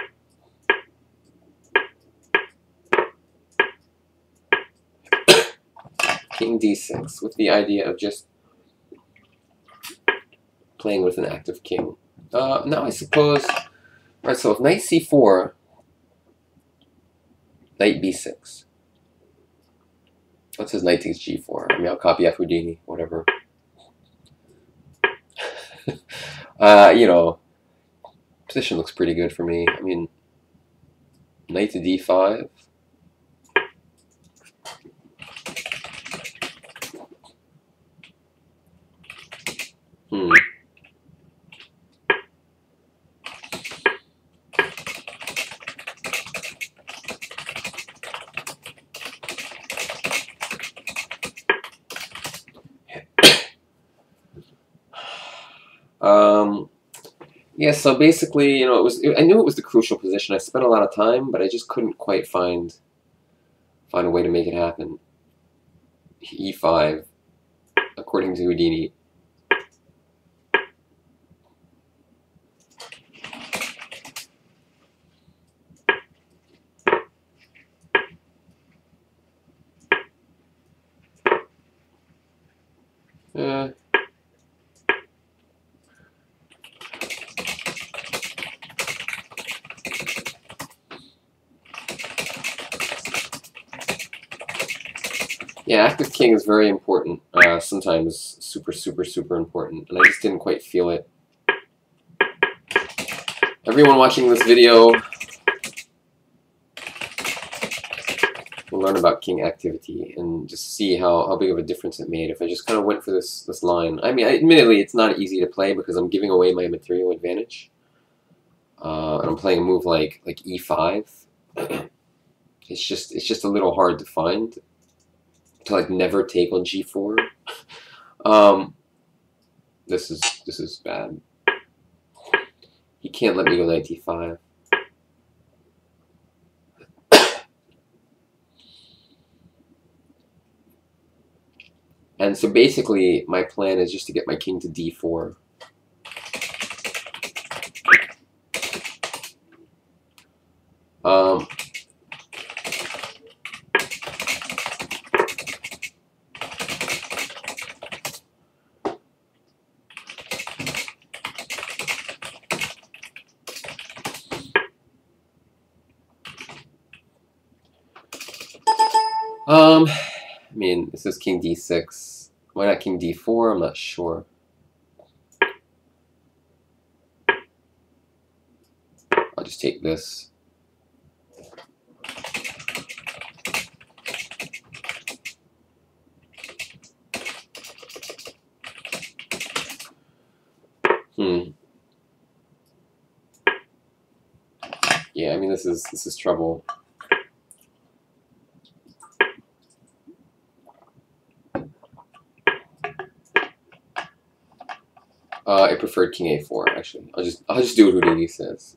King d6, with the idea of just playing with an active king. Now I suppose... Alright, so if knight c4, knight b6. What says knight takes g4? I mean, I'll copy F Houdini, whatever. You know, position looks pretty good for me. I mean, knight to d5. Yeah, so basically, you know, I knew it was the crucial position. I spent a lot of time, but I just couldn't quite find a way to make it happen. E5, according to Houdini. Yeah, active king is very important. Sometimes super, super, super important, and I just didn't quite feel it. Everyone watching this video will learn about king activity and just see how big of a difference it made if I just kind of went for this line. I mean, admittedly, it's not easy to play because I'm giving away my material advantage. And I'm playing a move like E5. It's just a little hard to find to like never take on G4. This is bad. He can't let me go knight D5. And so basically, my plan is just to get my king to D4. I mean, this is king D6. Why not king D4? I'm not sure. I'll just take this. Yeah, I mean, this is trouble. I preferred king A4 actually. I'll just do what Houdini says.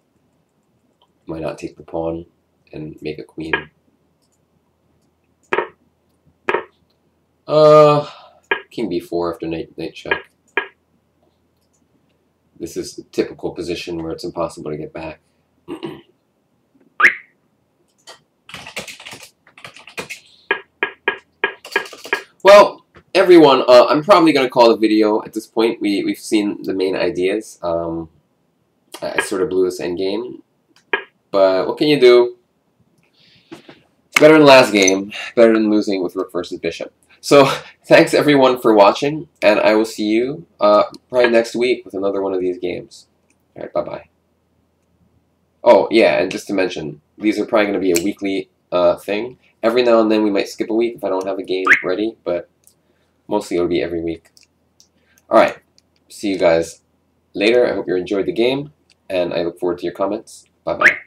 Might not take the pawn and make a queen. King B4 after knight check. This is the typical position where it's impossible to get back. Well, everyone, I'm probably going to call the video at this point. We've seen the main ideas. I sort of blew this endgame, but what can you do? It's better than last game, better than losing with rook versus bishop. So, thanks everyone for watching, and I will see you probably next week with another one of these games. All right, bye-bye. Oh, yeah, and just to mention, these are probably going to be a weekly thing. Every now and then we might skip a week if I don't have a game ready, but mostly it'll be every week. Alright, see you guys later. I hope you enjoyed the game, and I look forward to your comments. Bye-bye.